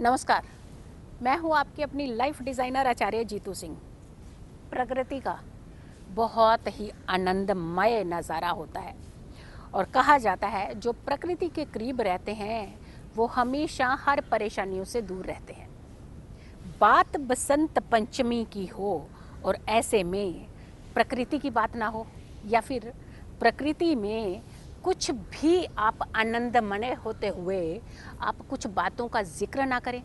नमस्कार। मैं हूँ आपकी अपनी लाइफ डिज़ाइनर आचार्य जीतू सिंह। प्रकृति का बहुत ही आनंदमय नज़ारा होता है और कहा जाता है जो प्रकृति के करीब रहते हैं वो हमेशा हर परेशानियों से दूर रहते हैं। बात बसंत पंचमी की हो और ऐसे में प्रकृति की बात ना हो या फिर प्रकृति में कुछ भी आप आनंदमय होते हुए आप कुछ बातों का जिक्र ना करें।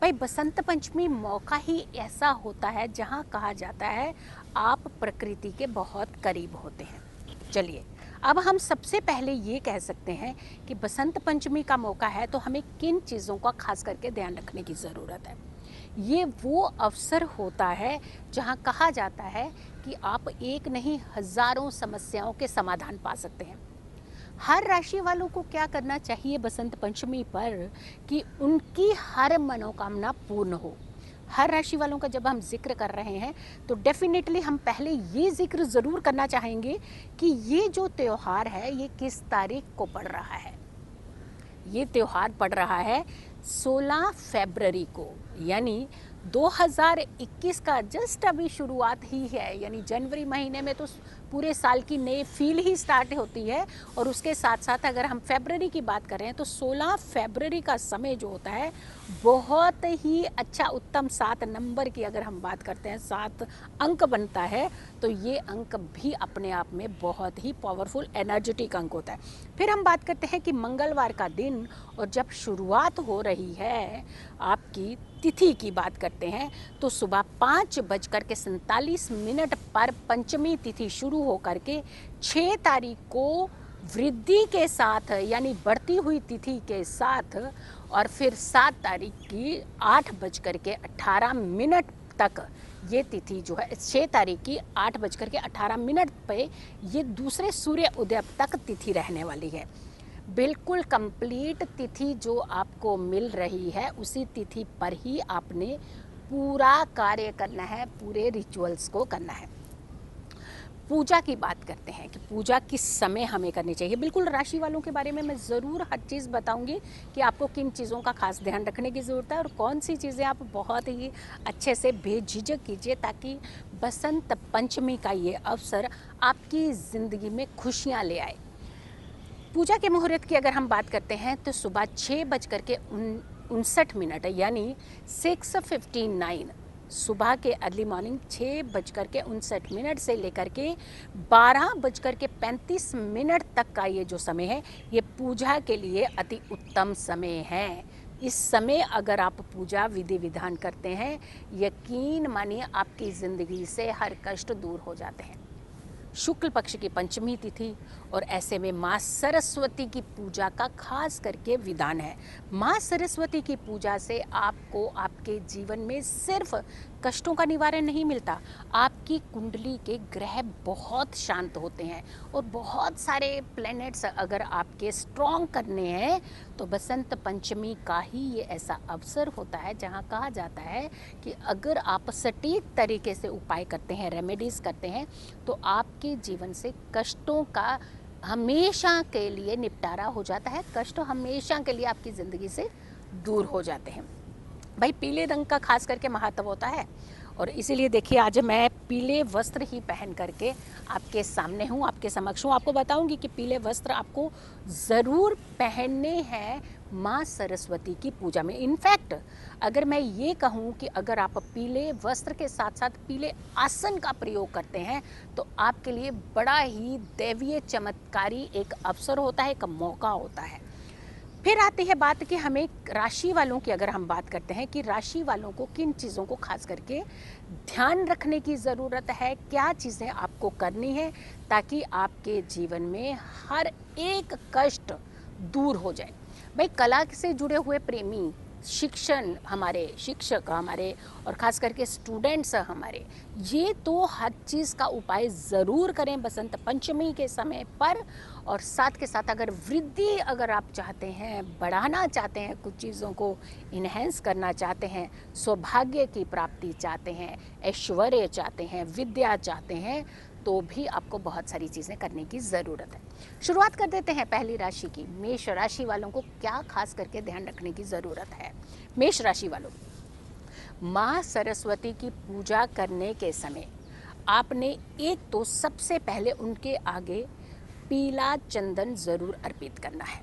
भाई बसंत पंचमी मौका ही ऐसा होता है जहाँ कहा जाता है आप प्रकृति के बहुत करीब होते हैं। चलिए अब हम सबसे पहले ये कह सकते हैं कि बसंत पंचमी का मौका है तो हमें किन चीज़ों का खास करके ध्यान रखने की ज़रूरत है। ये वो अवसर होता है जहाँ कहा जाता है कि आप एक नहीं हज़ारों समस्याओं के समाधान पा सकते हैं। हर राशि वालों को क्या करना चाहिए बसंत पंचमी पर कि उनकी हर मनोकामना पूर्ण हो। हर राशि वालों का जब हम जिक्र कर रहे हैं तो डेफिनेटली हम पहले ये जिक्र ज़रूर करना चाहेंगे कि ये जो त्यौहार है ये किस तारीख को पड़ रहा है। ये त्यौहार पड़ रहा है 16 फरवरी को, यानी 2021 का जस्ट अभी शुरुआत ही है। यानी जनवरी महीने में तो पूरे साल की नई फील ही स्टार्ट होती है और उसके साथ साथ अगर हम फरवरी की बात करें तो 16 फरवरी का समय जो होता है बहुत ही अच्छा उत्तम 7 नंबर की अगर हम बात करते हैं 7 अंक बनता है तो ये अंक भी अपने आप में बहुत ही पावरफुल एनर्जेटिक अंक होता है। फिर हम बात करते हैं कि मंगलवार का दिन और जब शुरुआत हो रही है आपकी तिथि की बात करते हैं तो सुबह 5:47 पर पंचमी तिथि शुरू होकर के 6 तारीख को वृद्धि के साथ यानी बढ़ती हुई तिथि के साथ और फिर 7 तारीख की 8:18 तक ये तिथि जो है 6 तारीख की 8:18 पे ये दूसरे सूर्य उदय तक तिथि रहने वाली है। बिल्कुल कंप्लीट तिथि जो आपको मिल रही है उसी तिथि पर ही आपने पूरा कार्य करना है, पूरे रिचुअल्स को करना है। पूजा की बात करते हैं कि पूजा किस समय हमें करनी चाहिए। बिल्कुल राशि वालों के बारे में मैं ज़रूर हर चीज़ बताऊंगी कि आपको किन चीज़ों का खास ध्यान रखने की ज़रूरत है और कौन सी चीज़ें आप बहुत ही अच्छे से बेझिझक कीजिए ताकि बसंत पंचमी का ये अवसर आपकी ज़िंदगी में खुशियाँ ले आए। पूजा के मुहूर्त की अगर हम बात करते हैं तो सुबह 6:59 यानी 6:59 सुबह के अर्ली मॉर्निंग 6:59 से लेकर के 12:35 तक का ये जो समय है ये पूजा के लिए अति उत्तम समय है। इस समय अगर आप पूजा विधि विधान करते हैं यकीन मानिए आपकी ज़िंदगी से हर कष्ट दूर हो जाते हैं। शुक्ल पक्ष की पंचमी तिथि और ऐसे में माँ सरस्वती की पूजा का खास करके विधान है। माँ सरस्वती की पूजा से आपको आपके जीवन में सिर्फ कष्टों का निवारण नहीं मिलता, आपकी कुंडली के ग्रह बहुत शांत होते हैं और बहुत सारे प्लैनेट्स अगर आपके स्ट्रॉन्ग करने हैं तो बसंत पंचमी का ही ये ऐसा अवसर होता है जहाँ कहा जाता है कि अगर आप सटीक तरीके से उपाय करते हैं, रेमेडीज़ करते हैं तो आपके जीवन से कष्टों का हमेशा के लिए निपटारा हो जाता है। कष्ट हमेशा के लिए आपकी ज़िंदगी से दूर हो जाते हैं। भाई पीले रंग का खास करके महत्व होता है और इसीलिए देखिए आज मैं पीले वस्त्र ही पहन करके आपके सामने हूँ, आपके समक्ष हूँ। आपको बताऊँगी कि पीले वस्त्र आपको ज़रूर पहनने हैं माँ सरस्वती की पूजा में। इनफैक्ट अगर मैं ये कहूँ कि अगर आप पीले वस्त्र के साथ साथ पीले आसन का प्रयोग करते हैं तो आपके लिए बड़ा ही दैवीय चमत्कारी एक अवसर होता है, एक मौका होता है। फिर आती है बात कि हमें राशि वालों की अगर हम बात करते हैं कि राशि वालों को किन चीज़ों को खास करके ध्यान रखने की ज़रूरत है, क्या चीज़ें आपको करनी है ताकि आपके जीवन में हर एक कष्ट दूर हो जाए। भाई कला से जुड़े हुए प्रेमी, शिक्षण हमारे शिक्षक हमारे और ख़ास करके स्टूडेंट्स हमारे, ये तो हर चीज़ का उपाय ज़रूर करें बसंत पंचमी के समय पर। और साथ के साथ अगर वृद्धि अगर आप चाहते हैं, बढ़ाना चाहते हैं, कुछ चीज़ों को इन्हेंस करना चाहते हैं, सौभाग्य की प्राप्ति चाहते हैं, ऐश्वर्य चाहते हैं, विद्या चाहते हैं तो भी आपको बहुत सारी चीज़ें करने की ज़रूरत है। शुरुआत कर देते हैं पहली राशि की। मेष राशि वालों को क्या खास करके ध्यान रखने की ज़रूरत है? मेष राशि वालों, माँ सरस्वती की पूजा करने के समय आपने एक तो सबसे पहले उनके आगे पीला चंदन ज़रूर अर्पित करना है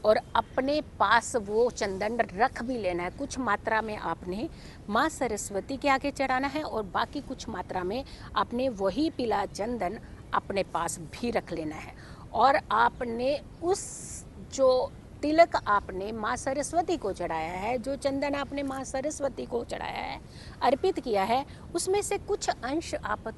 और अपने पास वो चंदन रख भी लेना है। कुछ मात्रा में आपने माँ सरस्वती के आगे चढ़ाना है और बाकी कुछ मात्रा में आपने वही पीला चंदन अपने पास भी रख लेना है। और आपने उस जो तिलक आपने माँ सरस्वती को चढ़ाया है, जो चंदन आपने माँ सरस्वती को चढ़ाया है, अर्पित किया है, उसमें से कुछ अंश आप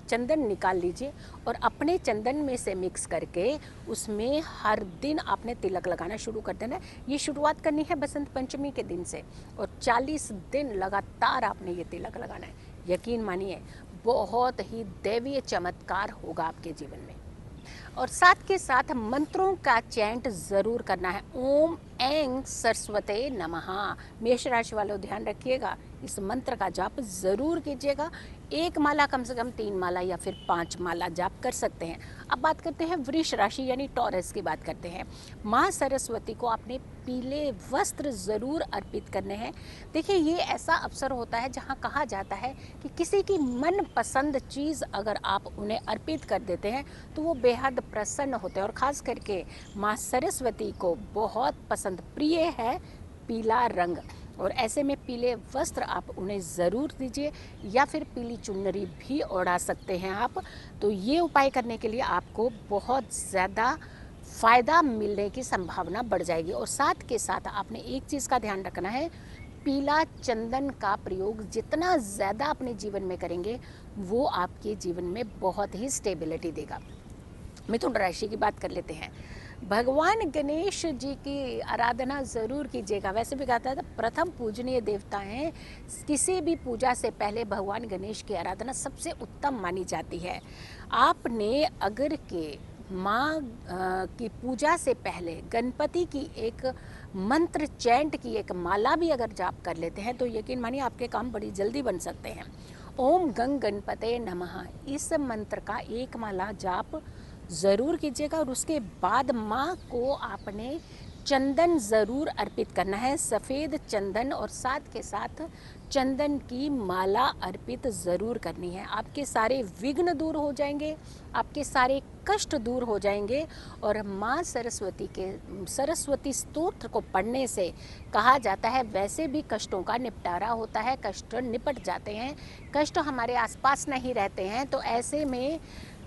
चंदन निकाल लीजिए और अपने चंदन में से मिक्स करके उसमें हर दिन आपने तिलक लगाना शुरू कर देना है। ये शुरुआत करनी है बसंत पंचमी के दिन से और 40 दिन लगातार आपने ये तिलक लगाना है। यकीन मानिए बहुत ही दैवीय चमत्कार होगा आपके जीवन में। और साथ के साथ मंत्रों का चैंट ज़रूर करना है। ओम ऐं सरस्वते नमः। मेष राशि वालों ध्यान रखिएगा, इस मंत्र का जाप ज़रूर कीजिएगा। एक माला कम से कम 3 माला या फिर 5 माला जाप कर सकते हैं। अब बात करते हैं वृष राशि यानी टॉरस की बात करते हैं। माँ सरस्वती को आपने पीले वस्त्र ज़रूर अर्पित करने हैं। देखिए ये ऐसा अवसर होता है जहाँ कहा जाता है कि किसी की मनपसंद चीज़ अगर आप उन्हें अर्पित कर देते हैं तो वो बेहद प्रसन्न होते हैं और ख़ास करके माँ सरस्वती को बहुत पसंद प्रिय है पीला रंग और ऐसे में पीले वस्त्र आप उन्हें ज़रूर दीजिए या फिर पीली चुनरी भी ओढ़ा सकते हैं आप। तो ये उपाय करने के लिए आपको बहुत ज़्यादा फ़ायदा मिलने की संभावना बढ़ जाएगी। और साथ के साथ आपने एक चीज़ का ध्यान रखना है, पीला चंदन का प्रयोग जितना ज़्यादा अपने जीवन में करेंगे वो आपके जीवन में बहुत ही स्टेबिलिटी देगा। मिथुन राशि की बात कर लेते हैं। भगवान गणेश जी की आराधना ज़रूर कीजिएगा। वैसे भी कहता है प्रथम पूजनीय देवता हैं, किसी भी पूजा से पहले भगवान गणेश की आराधना सबसे उत्तम मानी जाती है। आपने अगर के माँ की पूजा से पहले गणपति की एक मंत्र चैंट की एक माला भी अगर जाप कर लेते हैं तो यकीन मानिए आपके काम बड़ी जल्दी बन सकते हैं। ओम गंग गणपते नमः, इस मंत्र का एक माला जाप ज़रूर कीजिएगा और उसके बाद माँ को आपने चंदन ज़रूर अर्पित करना है, सफ़ेद चंदन और साथ के साथ चंदन की माला अर्पित ज़रूर करनी है। आपके सारे विघ्न दूर हो जाएंगे, आपके सारे कष्ट दूर हो जाएंगे और माँ सरस्वती स्तोत्र को पढ़ने से कहा जाता है वैसे भी कष्टों का निपटारा होता है, कष्ट निपट जाते हैं, कष्ट हमारे आसपास नहीं रहते हैं। तो ऐसे में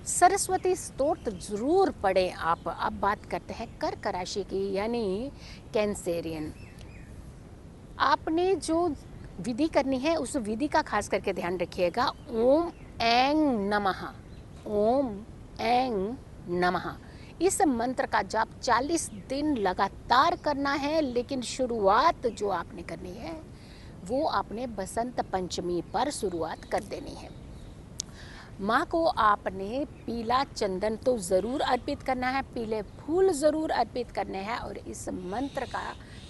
सरस्वती स्तोत्र जरूर पढ़ें आप। अब बात करते हैं कर्क राशि की यानी कैंसेरियन। आपने जो विधि करनी है उस विधि का खास करके ध्यान रखिएगा। ओम ऐं नमः, ओम ऐं नमः, इस मंत्र का जाप 40 दिन लगातार करना है। लेकिन शुरुआत जो आपने करनी है वो आपने बसंत पंचमी पर शुरुआत कर देनी है। माँ को आपने पीला चंदन तो ज़रूर अर्पित करना है, पीले फूल ज़रूर अर्पित करने हैं और इस मंत्र का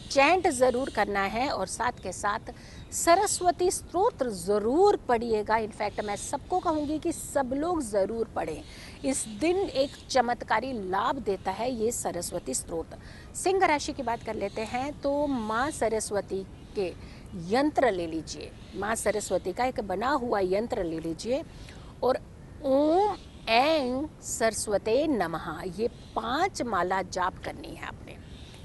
चैंट ज़रूर करना है और साथ के साथ सरस्वती स्तोत्र ज़रूर पढ़िएगा। इनफैक्ट मैं सबको कहूँगी कि सब लोग ज़रूर पढ़ें। इस दिन एक चमत्कारी लाभ देता है ये सरस्वती स्तोत्र। सिंह राशि की बात कर लेते हैं तो माँ सरस्वती के यंत्र ले लीजिए, माँ सरस्वती का एक बना हुआ यंत्र ले लीजिए और ओम ऐं सरस्वते नमः ये 5 माला जाप करनी है। आपने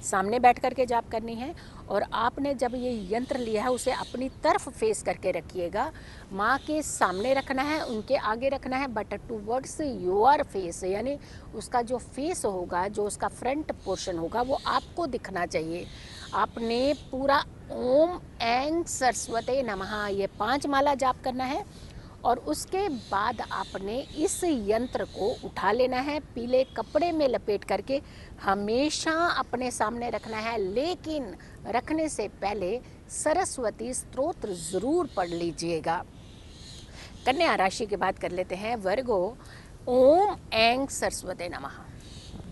सामने बैठ करके जाप करनी है और आपने जब ये यंत्र लिया है उसे अपनी तरफ फेस करके रखिएगा। माँ के सामने रखना है, उनके आगे रखना है, बट टूवर्ड्स योर फेस, यानी उसका जो फेस होगा, जो उसका फ्रंट पोर्शन होगा वो आपको दिखना चाहिए। आपने पूरा ओम ऐं सरस्वते नमः ये 5 माला जाप करना है और उसके बाद आपने इस यंत्र को उठा लेना है, पीले कपड़े में लपेट करके हमेशा अपने सामने रखना है। लेकिन रखने से पहले सरस्वती स्तोत्र ज़रूर पढ़ लीजिएगा। कन्या राशि की बात कर लेते हैं। वर्गो, ओम ऐं सरस्वते नमः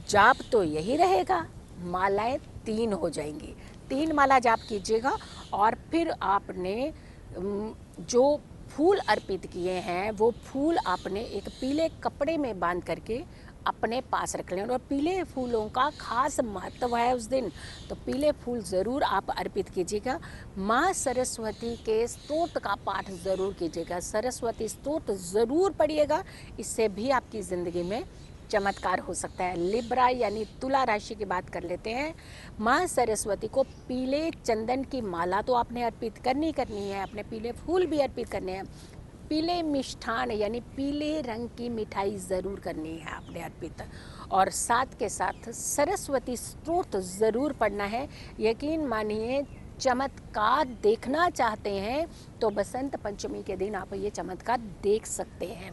जाप तो यही रहेगा, मालाएं 3 हो जाएंगी। 3 माला जाप कीजिएगा और फिर आपने जो फूल अर्पित किए हैं वो फूल आपने एक पीले कपड़े में बांध करके अपने पास रख लें। और पीले फूलों का खास महत्व है उस दिन, तो पीले फूल ज़रूर आप अर्पित कीजिएगा। माँ सरस्वती के स्तोत्र का पाठ ज़रूर कीजिएगा, सरस्वती स्तोत्र ज़रूर पढ़िएगा, इससे भी आपकी ज़िंदगी में चमत्कार हो सकता है। लिब्रा यानी तुला राशि की बात कर लेते हैं। माँ सरस्वती को पीले चंदन की माला तो आपने अर्पित करनी है, अपने पीले फूल भी अर्पित करने हैं, पीले मिष्ठान यानी पीले रंग की मिठाई ज़रूर करनी है आपने अर्पित, और साथ के साथ सरस्वती स्तोत्र ज़रूर पढ़ना है। यकीन मानिए, चमत्कार देखना चाहते हैं तो बसंत पंचमी के दिन आप ये चमत्कार देख सकते हैं।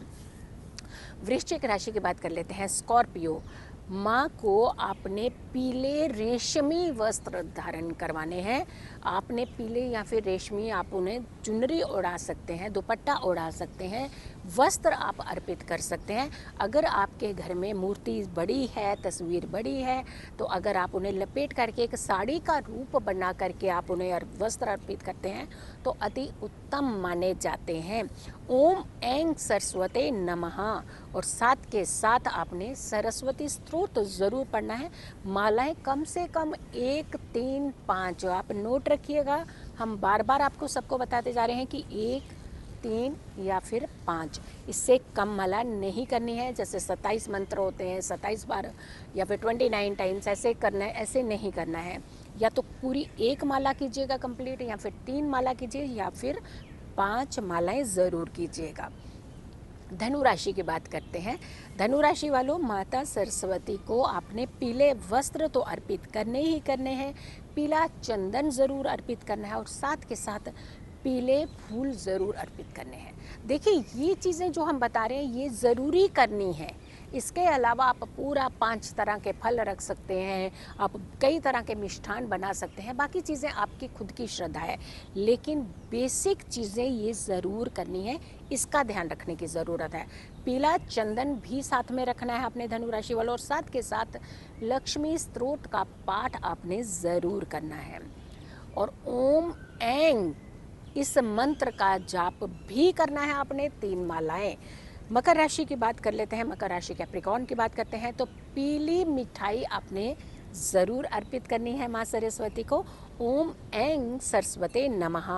वृश्चिक राशि की बात कर लेते हैं। स्कॉर्पियो, माँ को आपने पीले रेशमी वस्त्र धारण करवाने हैं। आपने पीले या फिर रेशमी, आप उन्हें चुनरी ओढ़ा सकते हैं, दुपट्टा ओढ़ा सकते हैं, वस्त्र आप अर्पित कर सकते हैं। अगर आपके घर में मूर्ति बड़ी है, तस्वीर बड़ी है, तो अगर आप उन्हें लपेट करके एक साड़ी का रूप बना करके आप उन्हें वस्त्र अर्पित करते हैं तो अति उत्तम माने जाते हैं। ओम ऐं सरस्वते नमः, और साथ के साथ आपने सरस्वती स्तोत्र ज़रूर पढ़ना है। मालाएं कम से कम 1, 3, 5 आप नोट रखिएगा। हम बार बार आपको सबको बताते जा रहे हैं कि 1, 3 या फिर 5, इससे कम माला नहीं करनी है। जैसे 27 मंत्र होते हैं, 27 बार या फिर 29 टाइम्स ऐसे करना है, ऐसे नहीं करना है। या तो पूरी 1 माला कीजिएगा कंप्लीट, या फिर 3 माला कीजिए, या फिर 5 मालाएं ज़रूर कीजिएगा। धनु राशि की बात करते हैं। धनु राशि वालों, माता सरस्वती को आपने पीले वस्त्र तो अर्पित करने ही करने हैं, पीला चंदन ज़रूर अर्पित करना है, और साथ के साथ पीले फूल ज़रूर अर्पित करने हैं। देखिए, ये चीज़ें जो हम बता रहे हैं ये ज़रूरी करनी है। इसके अलावा आप पूरा 5 तरह के फल रख सकते हैं, आप कई तरह के मिष्ठान बना सकते हैं, बाकी चीज़ें आपकी खुद की श्रद्धा है, लेकिन बेसिक चीज़ें ये ज़रूर करनी है, इसका ध्यान रखने की ज़रूरत है। पीला चंदन भी साथ में रखना है अपने धनु राशि वालों, और साथ के साथ लक्ष्मी स्तोत्र का पाठ आपने ज़रूर करना है, और ओम ऐं इस मंत्र का जाप भी करना है आपने 3 मालाएं। मकर राशि की बात कर लेते हैं। मकर राशि कैप्रिकॉर्न की बात करते हैं तो पीली मिठाई आपने ज़रूर अर्पित करनी है माँ सरस्वती को। ओम ऐं सरस्वते नमः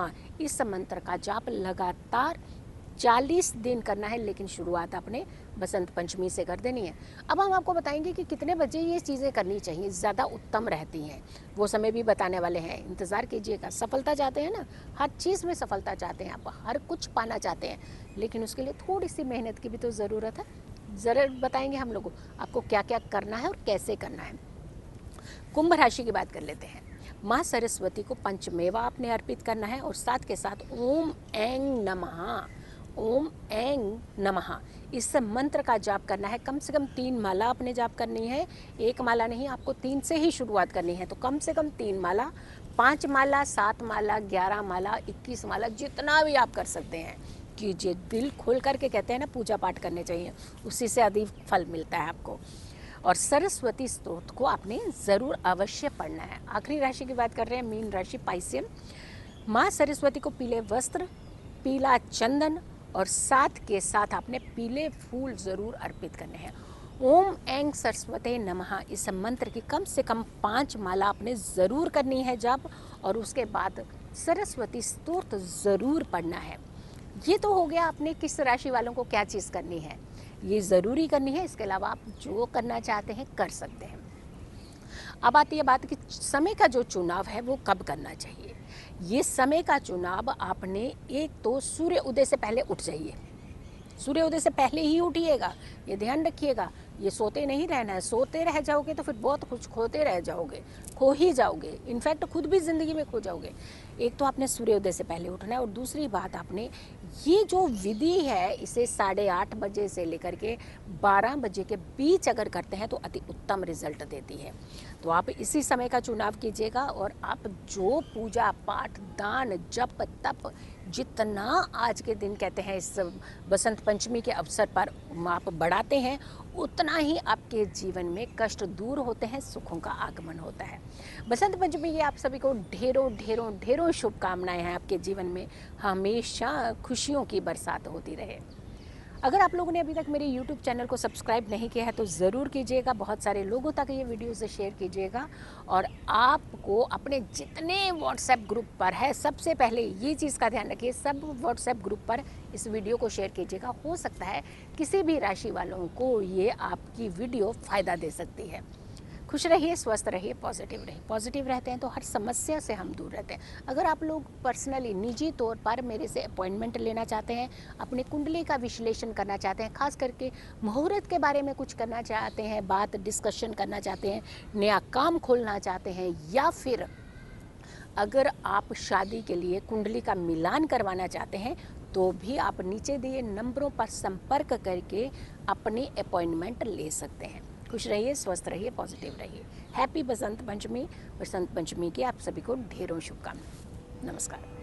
इस मंत्र का जाप लगातार 40 दिन करना है, लेकिन शुरुआत आपने बसंत पंचमी से कर देनी है। अब हम आपको बताएंगे कि कितने बजे ये चीज़ें करनी चाहिए, ज़्यादा उत्तम रहती हैं, वो समय भी बताने वाले हैं, इंतज़ार कीजिएगा। सफलता चाहते हैं ना, हर चीज़ में सफलता चाहते हैं, आप हर कुछ पाना चाहते हैं, लेकिन उसके लिए थोड़ी सी मेहनत की भी तो ज़रूरत है। ज़रूर बताएंगे हम लोगों आपको क्या क्या करना है और कैसे करना है। कुंभ राशि की बात कर लेते हैं। माँ सरस्वती को पंचमेवा आपने अर्पित करना है, और साथ के साथ ओम ऐं नमः, ओम ऐं नमः इस मंत्र का जाप करना है। कम से कम 3 माला आपने जाप करनी है, 1 माला नहीं, आपको 3 से ही शुरुआत करनी है। तो कम से कम 3 माला, 5 माला, 7 माला, 11 माला, 21 माला, जितना भी आप कर सकते हैं कीजिए। दिल खोल करके कहते हैं ना, पूजा पाठ करने चाहिए, उसी से अधिक फल मिलता है आपको। और सरस्वती स्तोत्र को आपने ज़रूर अवश्य पढ़ना है। आखिरी राशि की बात कर रहे हैं, मीन राशि पाइसियम। माँ सरस्वती को पीले वस्त्र, पीला चंदन और साथ के साथ आपने पीले फूल ज़रूर अर्पित करने हैं। ओम ऐं सरस्वते नमः इस मंत्र की कम से कम 5 माला आपने ज़रूर करनी है जप, और उसके बाद सरस्वती स्तोत्र ज़रूर पढ़ना है। ये तो हो गया आपने किस राशि वालों को क्या चीज़ करनी है, ये ज़रूरी करनी है। इसके अलावा आप जो करना चाहते हैं कर सकते हैं। अब आती है बात कि समय का जो चुनाव है वो कब करना चाहिए। ये समय का चुनाव आपने, एक तो सूर्य उदय से पहले उठ जाइए, सूर्य उदय से पहले ही उठिएगा, ये ध्यान रखिएगा। ये सोते नहीं रहना है, सोते रह जाओगे तो फिर बहुत कुछ खोते रह जाओगे, खो ही जाओगे, इनफैक्ट खुद भी ज़िंदगी में खो जाओगे। एक तो आपने सूर्योदय से पहले उठना है, और दूसरी बात आपने ये जो विधि है इसे 8:30 बजे से लेकर के 12 बजे के बीच अगर करते हैं तो अति उत्तम रिजल्ट देती है। तो आप इसी समय का चुनाव कीजिएगा, और आप जो पूजा पाठ, दान, जप, तप जितना आज के दिन कहते हैं इस बसंत पंचमी के अवसर पर आप बढ़ाते हैं, उतना ही आपके जीवन में कष्ट दूर होते हैं, सुखों का आगमन होता है। बसंत पंचमी की आप सभी को ढेरों ढेरों ढेरों शुभकामनाएं हैं। आपके जीवन में हमेशा खुशियों की बरसात होती रहे। अगर आप लोगों ने अभी तक मेरे YouTube चैनल को सब्सक्राइब नहीं किया है तो ज़रूर कीजिएगा, बहुत सारे लोगों तक ये वीडियो से शेयर कीजिएगा। और आपको अपने जितने व्हाट्सएप ग्रुप पर है, सबसे पहले ये चीज़ का ध्यान रखिए, सब व्हाट्सएप ग्रुप पर इस वीडियो को शेयर कीजिएगा। हो सकता है किसी भी राशि वालों को ये आपकी वीडियो फ़ायदा दे सकती है। खुश रहिए, स्वस्थ रहिए, पॉजिटिव रहिए। पॉजिटिव रहते हैं तो हर समस्या से हम दूर रहते हैं। अगर आप लोग पर्सनली निजी तौर पर मेरे से अपॉइंटमेंट लेना चाहते हैं, अपनी कुंडली का विश्लेषण करना चाहते हैं, खास करके मुहूर्त के बारे में कुछ करना चाहते हैं, बात डिस्कशन करना चाहते हैं, नया काम खोलना चाहते हैं, या फिर अगर आप शादी के लिए कुंडली का मिलान करवाना चाहते हैं, तो भी आप नीचे दिए नंबरों पर संपर्क करके अपनी अपॉइंटमेंट ले सकते हैं। खुश रहिए, स्वस्थ रहिए, पॉजिटिव रहिए। हैप्पी बसंत पंचमी। बसंत पंचमी की आप सभी को ढेरों शुभकामनाएं। नमस्कार।